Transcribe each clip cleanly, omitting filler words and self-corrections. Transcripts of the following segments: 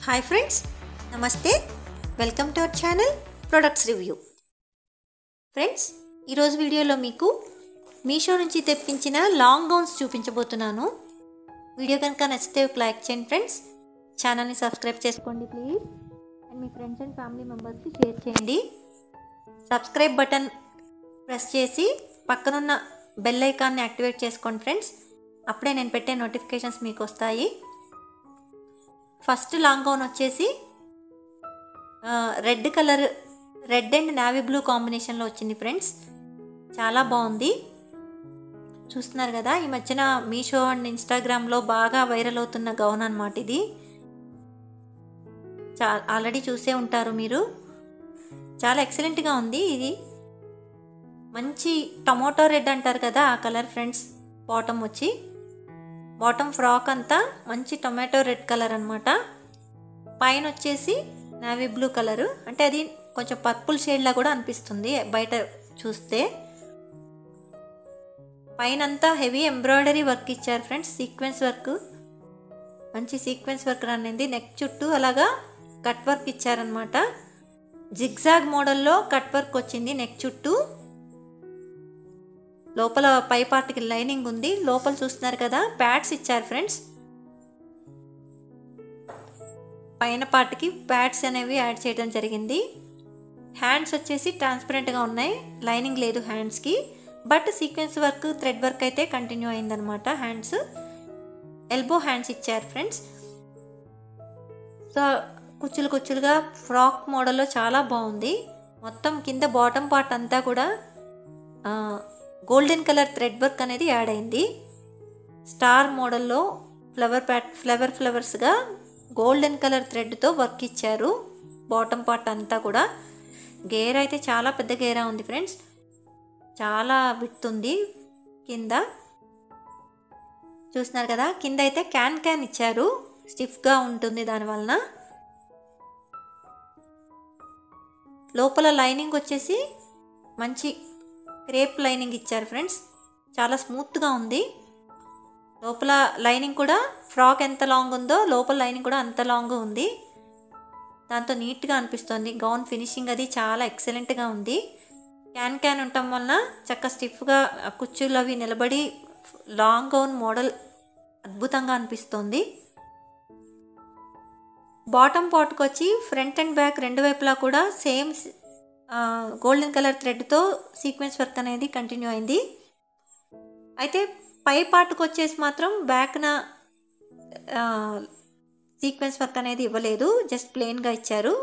Hi friends, నమస్తే. Welcome to our channel products review. Friends, ఈరోజు వీడియోలో మీకు మీషో నుంచి తెప్పించిన లాంగ్ గౌన్స్ చూపించబోతున్నాను. వీడియో కనుక నచ్చితే ఒక లైక్ చేయండి ఫ్రెండ్స్. ఛానల్ని సబ్స్క్రైబ్ చేసుకోండి please. And me friends and family మెంబర్స్కి షేర్ చేయండి. సబ్స్క్రైబ్ బటన్ ప్రెస్ చేసి పక్కనున్న బెల్ ఐకాన్ని యాక్టివేట్ చేసుకోండి ఫ్రెండ్స్. అప్పుడే నేను పెట్టే నోటిఫికేషన్స్ మీకు వస్తాయి. ఫస్ట్ లాంగ్ గౌన్ వచ్చేసి రెడ్ అండ్ నావీ బ్లూ కాంబినేషన్లో వచ్చింది ఫ్రెండ్స్. చాలా బాగుంది. చూస్తున్నారు కదా, ఈ మధ్యన మీషో అండ్ ఇన్స్టాగ్రామ్లో బాగా వైరల్ అవుతున్న గౌన్ అన్నమాట ఇది. ఆల్రెడీ చూసే ఉంటారు మీరు. చాలా ఎక్సలెంట్గా ఉంది. ఇది మంచి టొమాటో రెడ్ అంటారు కదా, ఆ కలర్ ఫ్రెండ్స్. బాటమ్ ఫ్రాక్ అంతా మంచి టొమాటో రెడ్ కలర్ అనమాట. పైన వచ్చేసి నావీ బ్లూ కలరు, అంటే అది కొంచెం పర్పుల్ షేడ్లా కూడా అనిపిస్తుంది బయట చూస్తే. పైన అంతా హెవీ ఎంబ్రాయిడరీ వర్క్ ఇచ్చారు ఫ్రెండ్స్. సీక్వెన్స్ వర్క్, మంచి సీక్వెన్స్ వర్క్ రన్ అయింది. నెక్ చుట్టూ అలాగా కట్ వర్క్ ఇచ్చారనమాట. జిగ్జాగ్ మోడల్లో కట్ వర్క్ వచ్చింది నెక్ చుట్టూ. లోపల పై పార్ట్కి లైనింగ్ ఉంది. లోపల చూస్తున్నారు కదా, ప్యాడ్స్ ఇచ్చారు ఫ్రెండ్స్. పైన పార్ట్కి ప్యాడ్స్ అనేవి యాడ్ చేయడం జరిగింది. హ్యాండ్స్ వచ్చేసి ట్రాన్స్పరెంట్గా ఉన్నాయి, లైనింగ్ లేదు హ్యాండ్స్కి. But sequence work, thread work అయితే కంటిన్యూ అయిందనమాట. హ్యాండ్స్ ఎల్బో హ్యాండ్స్ ఇచ్చారు ఫ్రెండ్స్. సో కుచ్చులుగా ఫ్రాక్ మోడల్లో చాలా బాగుంది. మొత్తం కింద బాటమ్ పార్ట్ అంతా కూడా గోల్డెన్ కలర్ థ్రెడ్ వర్క్ అనేది యాడ్ అయింది. స్టార్ మోడల్లో ఫ్లవర్స్గా గోల్డెన్ కలర్ థ్రెడ్తో వర్క్ ఇచ్చారు. బాటమ్ పార్ట్ అంతా కూడా గేర్ అయితే చాలా పెద్ద గేరా ఉంది ఫ్రెండ్స్. చాలా విడ్త్ ఉంది కింద. చూస్తున్నారు కదా, కింద అయితే క్యాన్ ఇచ్చారు. స్టిఫ్గా ఉంటుంది దానివలన. లోపల లైనింగ్ వచ్చేసి మంచి క్రేప్ లైనింగ్ ఇచ్చారు ఫ్రెండ్స్. చాలా స్మూత్గా ఉంది. లోపల లైనింగ్ కూడా ఫ్రాక్ ఎంత లాంగ్ ఉందో లోపల లైనింగ్ కూడా అంత లాంగ్ ఉంది. దాంతో నీట్గా అనిపిస్తుంది. గౌన్ ఫినిషింగ్ అది చాలా ఎక్సలెంట్గా ఉంది. క్యాన్ ఉండటం వలన చక్కగా స్టిఫ్గా కుచ్చులు అవి నిలబడి లాంగ్ గౌన్ మోడల్ అద్భుతంగా అనిపిస్తుంది. బాటమ్ పార్ట్కి వచ్చి ఫ్రంట్ అండ్ బ్యాక్ రెండు వైపులా కూడా సేమ్ గోల్డెన్ కలర్ థ్రెడ్తో సీక్వెన్స్ వర్క్ అనేది కంటిన్యూ అయింది. అయితే పై పార్ట్కి వచ్చేసి మాత్రం బ్యాక్న సీక్వెన్స్ వర్క్ అనేది ఇవ్వలేదు, జస్ట్ ప్లెయిన్గా ఇచ్చారు.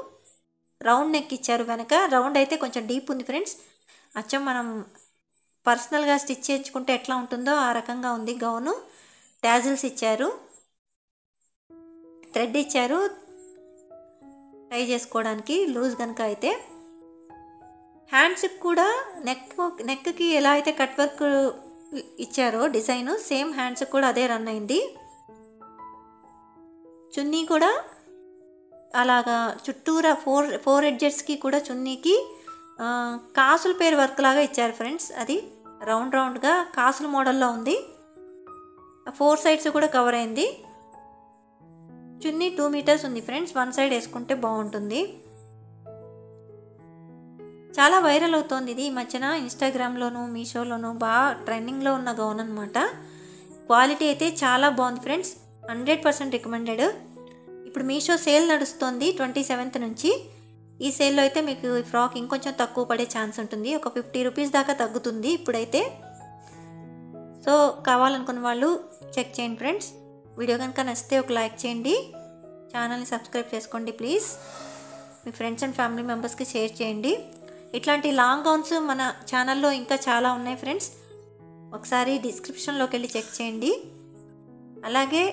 రౌండ్ నెక్ ఇచ్చారు. వెనక రౌండ్ అయితే కొంచెం డీప్ ఉంది ఫ్రెండ్స్. అచ్చం మనం పర్సనల్గా స్టిచ్ చేయించుకుంటే ఎట్లా ఉంటుందో ఆ రకంగా ఉంది గౌను. టాజిల్స్ ఇచ్చారు, థ్రెడ్ ఇచ్చారు టై చేసుకోవడానికి లూజ్ కనుక. అయితే హ్యాండ్స్కి కూడా నెక్కి ఎలా అయితే కట్ వర్క్ ఇచ్చారో డిజైన్, సేమ్ హ్యాండ్స్కి కూడా అదే రన్ అయింది. చున్నీ కూడా అలాగా చుట్టూరా ఫోర్ ఎడ్జెస్కి కూడా చున్నీకి కాసుల పేరు వర్క్ లాగా ఇచ్చారు ఫ్రెండ్స్. అది రౌండ్గా కాసుల మోడల్లో ఉంది. 4 సైడ్స్ కూడా కవర్ అయింది. చున్నీ 2 మీటర్స్ ఉంది ఫ్రెండ్స్. 1 సైడ్ వేసుకుంటే బాగుంటుంది. చాలా వైరల్ అవుతోంది ఇది ఈ మధ్యన. ఇన్స్టాగ్రామ్లోను మీషోలోను బాగా ట్రెండింగ్లో ఉన్న గౌన్ అనమాట. క్వాలిటీ అయితే చాలా బాగుంది ఫ్రెండ్స్. 100% రికమెండెడ్. ఇప్పుడు మీషో సేల్ నడుస్తుంది 27th నుంచి. ఈ సేల్లో అయితే మీకు ఈ ఫ్రాక్ ఇంకొంచెం తక్కువ పడే ఛాన్స్ ఉంటుంది. ఒక 50 రూపీస్ దాకా తగ్గుతుంది ఇప్పుడైతే. సో కావాలనుకున్న వాళ్ళు చెక్ చేయండి ఫ్రెండ్స్. వీడియో కనుక నచ్చితే ఒక లైక్ చేయండి. ఛానల్ని సబ్స్క్రైబ్ చేసుకోండి please. Me friends and family మెంబర్స్కి షేర్ చేయండి. ఇట్లాంటి లాంగ్ గౌన్స్ మన ఛానల్లో ఇంకా చాలా ఉన్నాయి ఫ్రెండ్స్. ఒకసారి డిస్క్రిప్షన్లోకి వెళ్ళి చెక్ చేయండి. అలాగే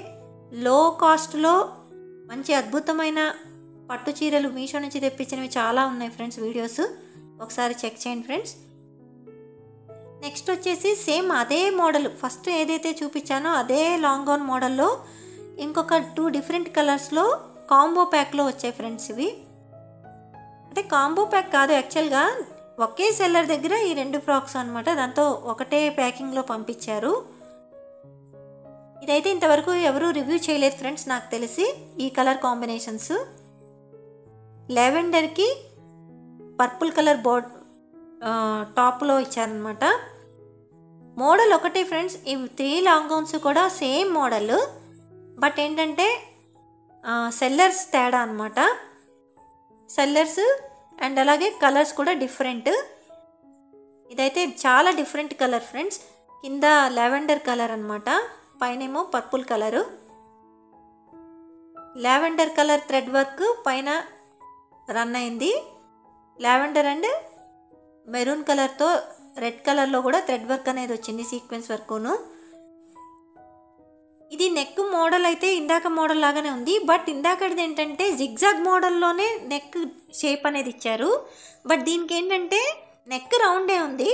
లో కాస్ట్లో మంచి అద్భుతమైన పట్టు చీరలు మీషో నుంచి తెప్పించినవి చాలా ఉన్నాయి ఫ్రెండ్స్. వీడియోస్ ఒకసారి చెక్ చేయండి ఫ్రెండ్స్. నెక్స్ట్ వచ్చేసి సేమ్ అదే మోడల్, ఫస్ట్ ఏదైతే చూపించానో అదే లాంగ్ గౌన్ మోడల్లో ఇంకొక 2 డిఫరెంట్ కలర్స్లో కాంబో ప్యాక్లో వచ్చాయి ఫ్రెండ్స్. ఇవి అంటే కాంబో ప్యాక్ కాదు, యాక్చువల్గా ఒకే సెల్లర్ దగ్గర ఈ 2 ఫ్రాక్స్ అనమాట. దాంతో ఒకటే ప్యాకింగ్లో పంపించారు. ఇదైతే ఇంతవరకు ఎవరు రివ్యూ చేయలేదు ఫ్రెండ్స్ నాకు తెలిసి. ఈ కలర్ కాంబినేషన్స్ లావెండర్కి పర్పుల్ కలర్ టాప్లో ఇచ్చారనమాట. మోడల్ ఒకటే ఫ్రెండ్స్. ఈ 3 లాంగ్ గౌన్స్ కూడా సేమ్ మోడల్, బట్ ఏంటంటే సెల్లర్స్ తేడా అనమాట. సెల్లర్స్ అండ్ అలాగే కలర్స్ కూడా డిఫరెంట్. ఇదైతే చాలా డిఫరెంట్ కలర్ ఫ్రెండ్స్. కింద లావెండర్ కలర్ అనమాట, పైనేమో purple colour. Lavender colour thread work పైన రన్ అయింది. లావెండర్ అండ్ మెరూన్ కలర్తో రెడ్ కలర్లో కూడా థ్రెడ్ వర్క్ అనేది వచ్చింది, సీక్వెన్స్ వర్కును. ఇది నెక్ మోడల్ అయితే ఇందాక మోడల్ లాగానే ఉంది, బట్ ఇందాకది ఏంటంటే జిగ్జాగ్ మోడల్లోనే నెక్ షేప్ అనేది ఇచ్చారు. బట్ దీనికి ఏంటంటే నెక్ రౌండే ఉంది,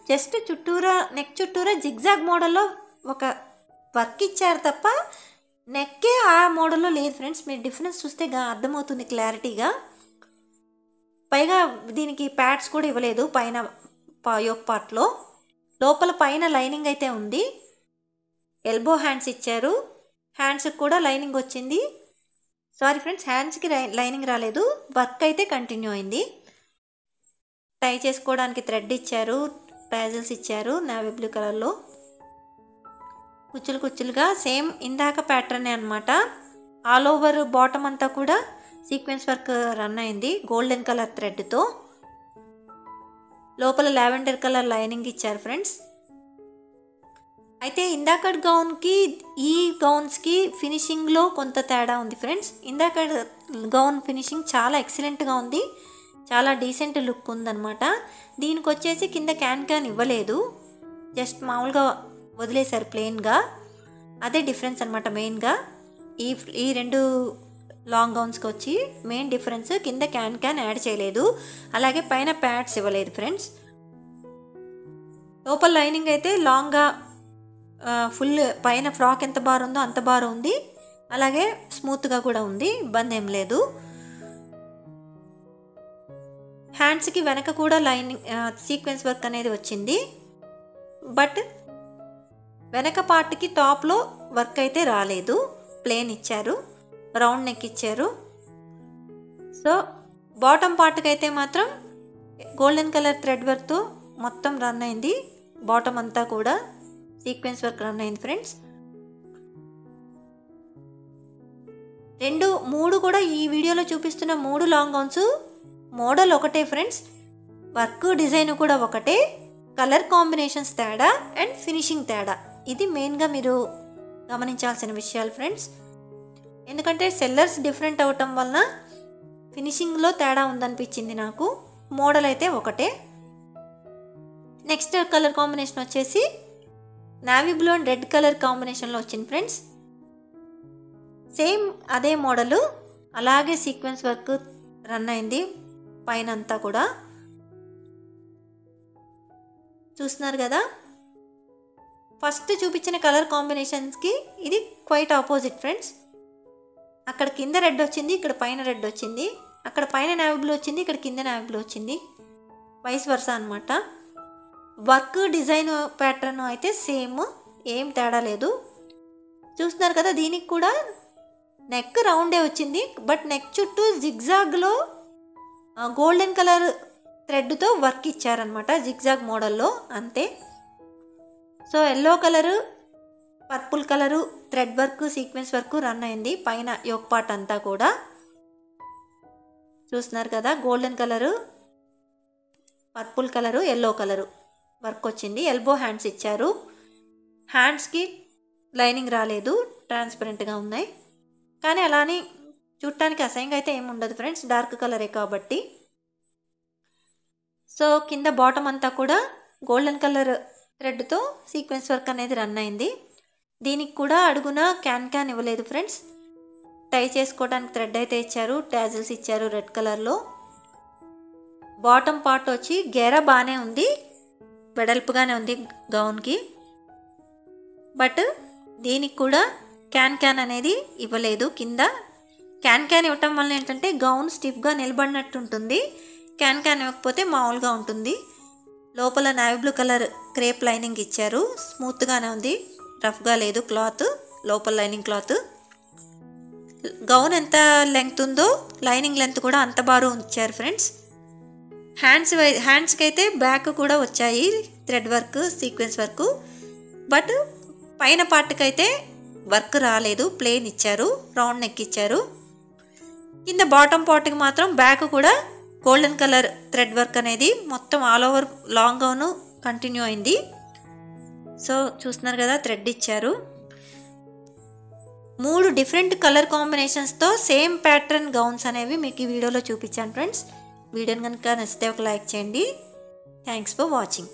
జస్ట్ చుట్టూరా నెక్ చుట్టూరా జిగ్జాగ్ మోడల్లో ఒక వర్క్ ఇచ్చారు తప్ప నెక్కే ఆ మోడల్లో లేదు ఫ్రెండ్స్. మీరు డిఫరెన్స్ చూస్తే అర్థమవుతుంది క్లారిటీగా. పైగా దీనికి ప్యాడ్స్ కూడా ఇవ్వలేదు పైన యోక్ పార్ట్లో. లోపల పైన లైనింగ్ అయితే ఉంది. ఎల్బో హ్యాండ్స్ ఇచ్చారు, హ్యాండ్స్కి కూడా లైనింగ్ వచ్చింది. సారీ ఫ్రెండ్స్, హ్యాండ్స్కి లైనింగ్ రాలేదు, వర్క్ అయితే కంటిన్యూ అయింది. టై చేసుకోవడానికి థ్రెడ్ ఇచ్చారు, టాజిల్స్ ఇచ్చారు నేవీ బ్లూ కలర్లో. కుచ్చులు కుచ్చులుగా సేమ్ ఇందాక ప్యాటర్నే అనమాట. ఆల్ ఓవర్ బాటమ్ అంతా కూడా సీక్వెన్స్ వర్క్ రన్ అయింది గోల్డెన్ కలర్ థ్రెడ్తో. లోపల లావెండర్ కలర్ లైనింగ్ ఇచ్చారు ఫ్రెండ్స్. అయితే ఇందాక గౌన్కి ఈ గౌన్స్కి ఫినిషింగ్లో కొంత తేడా ఉంది ఫ్రెండ్స్. ఇందాక గౌన్ ఫినిషింగ్ చాలా ఎక్సలెంట్గా ఉంది, చాలా డీసెంట్ లుక్ ఉందన్నమాట. దీనికి వచ్చేసి కింద క్యాన్ ఇవ్వలేదు, జస్ట్ మామూలుగా వదిలేశారు ప్లెయిన్గా. అదే డిఫరెన్స్ అనమాట మెయిన్గా. ఈ 2 లాంగ్ గౌన్స్కి వచ్చి మెయిన్ డిఫరెన్స్ కింద క్యాన్ యాడ్ చేయలేదు, అలాగే పైన ప్యాడ్స్ ఇవ్వలేదు ఫ్రెండ్స్. లోపల లైనింగ్ అయితే లాంగ్గా ఫుల్ పైన ఫ్రాక్ ఎంత బార్ ఉందో అంత బార్ ఉంది, అలాగే స్మూత్గా కూడా ఉంది, ఇబ్బంది ఏం లేదు. హ్యాండ్స్కి వెనక కూడా లైనింగ్ సీక్వెన్స్ వర్క్ అనేది వచ్చింది, బట్ వెనక పార్ట్కి టాప్లో వర్క్ అయితే రాలేదు, ప్లెయిన్ ఇచ్చారు, రౌండ్ నెక్ ఇచ్చారు. సో బాటమ్ పార్ట్కి అయితే మాత్రం గోల్డెన్ కలర్ థ్రెడ్ వర్క్తో మొత్తం రన్ అయింది. బాటమ్ అంతా కూడా సీక్వెన్స్ వర్క్ రన్ అయింది ఫ్రెండ్స్. 2, 3 కూడా ఈ వీడియోలో చూపిస్తున్న 3 లాంగ్ గౌన్స్ మోడల్ ఒకటే ఫ్రెండ్స్. వర్క్ డిజైన్ కూడా ఒకటే, కలర్ కాంబినేషన్స్ తేడా అండ్ ఫినిషింగ్ తేడా. ఇది మెయిన్గా మీరు గమనించాల్సిన విషయాలు ఫ్రెండ్స్. ఎందుకంటే సెల్లర్స్ డిఫరెంట్ అవటం వలన ఫినిషింగ్లో తేడా ఉందనిపించింది నాకు. మోడల్ అయితే ఒకటే. నెక్స్ట్ కలర్ కాంబినేషన్ వచ్చేసి navy blue and red colour కాంబినేషన్లో వచ్చింది ఫ్రెండ్స్. సేమ్ అదే మోడలు, అలాగే సీక్వెన్స్ వర్క్ రన్ అయింది పైన అంతా కూడా. చూస్తున్నారు కదా, ఫస్ట్ చూపించిన కలర్ కాంబినేషన్స్కి ఇది క్వైట్ ఆపోజిట్ ఫ్రెండ్స్. అక్కడ కింద రెడ్ వచ్చింది, ఇక్కడ పైన రెడ్ వచ్చింది. అక్కడ పైన నావీ బ్లూ వచ్చింది, ఇక్కడ కింద నావీ బ్లూ వచ్చింది, వైస్ వర్సా అనమాట. వర్క్ డిజైన్ ప్యాటర్న్ అయితే సేమ్, ఏం తేడా లేదు. చూస్తున్నారు కదా, దీనికి కూడా నెక్ రౌండే వచ్చింది, బట్ నెక్ చుట్టూ జిగ్జాగ్లో గోల్డెన్ కలర్ థ్రెడ్తో వర్క్ ఇచ్చారనమాట, జిగ్జాగ్ మోడల్లో అంతే. So yellow colour, purple colour thread work sequence work run అయింది పైన యోక్ పార్ట్ అంతా కూడా. చూస్తున్నారు కదా, golden colour, purple colour, yellow colour work వచ్చింది. ఎల్బో హ్యాండ్స్ ఇచ్చారు, హ్యాండ్స్కి లైనింగ్ రాలేదు, ట్రాన్స్పరెంట్గా ఉన్నాయి. కానీ అలానే చూడటానికి అసహ్యంగా అయితే ఏమి ఉండదు ఫ్రెండ్స్, డార్క్ కలరే కాబట్టి. సో కింద బాటమ్ అంతా కూడా గోల్డెన్ కలర్ థ్రెడ్తో సీక్వెన్స్ వర్క్ అనేది రన్ అయింది. దీనికి కూడా అడుగున క్యాన్ ఇవ్వలేదు ఫ్రెండ్స్. టై చేసుకోవడానికి థ్రెడ్ అయితే ఇచ్చారు, టాజిల్స్ ఇచ్చారు రెడ్ కలర్లో. బాటమ్ పార్ట్ వచ్చి గేరా బాగానే ఉంది, వెడల్పుగానే ఉంది గౌన్కి, బట్ దీనికి కూడా క్యాన్ అనేది ఇవ్వలేదు. కింద క్యాన్ ఇవ్వటం వల్ల ఏంటంటే గౌన్ స్టిఫ్గా నిలబడినట్టు ఉంటుంది, క్యాన్ ఇవ్వకపోతే మామూలుగా ఉంటుంది. లోపల navy blue colour crepe lining ఇచ్చారు, స్మూత్గానే ఉంది, రఫ్గా లేదు క్లాత్, లోపల లైనింగ్ క్లాత్. గౌన్ ఎంత లెంగ్త్ ఉందో లైనింగ్ లెంత్ కూడా అంత బారు ఉంచారు ఫ్రెండ్స్. హ్యాండ్స్కి అయితే బ్యాక్ కూడా వచ్చాయి thread work, sequence work. But పైన పార్ట్కి అయితే వర్క్ రాలేదు, ప్లెయిన్ ఇచ్చారు, రౌండ్ నెక్ ఇచ్చారు. కింద బాటమ్ పార్ట్కి మాత్రం బ్యాక్ కూడా గోల్డెన్ కలర్ థ్రెడ్ వర్క్ అనేది మొత్తం all over long gown continue అయింది. సో చూస్తున్నారు కదా, థ్రెడ్ ఇచ్చారు. 3 డిఫరెంట్ కలర్ కాంబినేషన్స్తో సేమ్ ప్యాటర్న్ గౌన్స్ అనేవి మీకు ఈ వీడియోలో చూపించాను ఫ్రెండ్స్. వీడియోని కనుక నచ్చితే ఒక లైక్ చేయండి. Thanks for watching.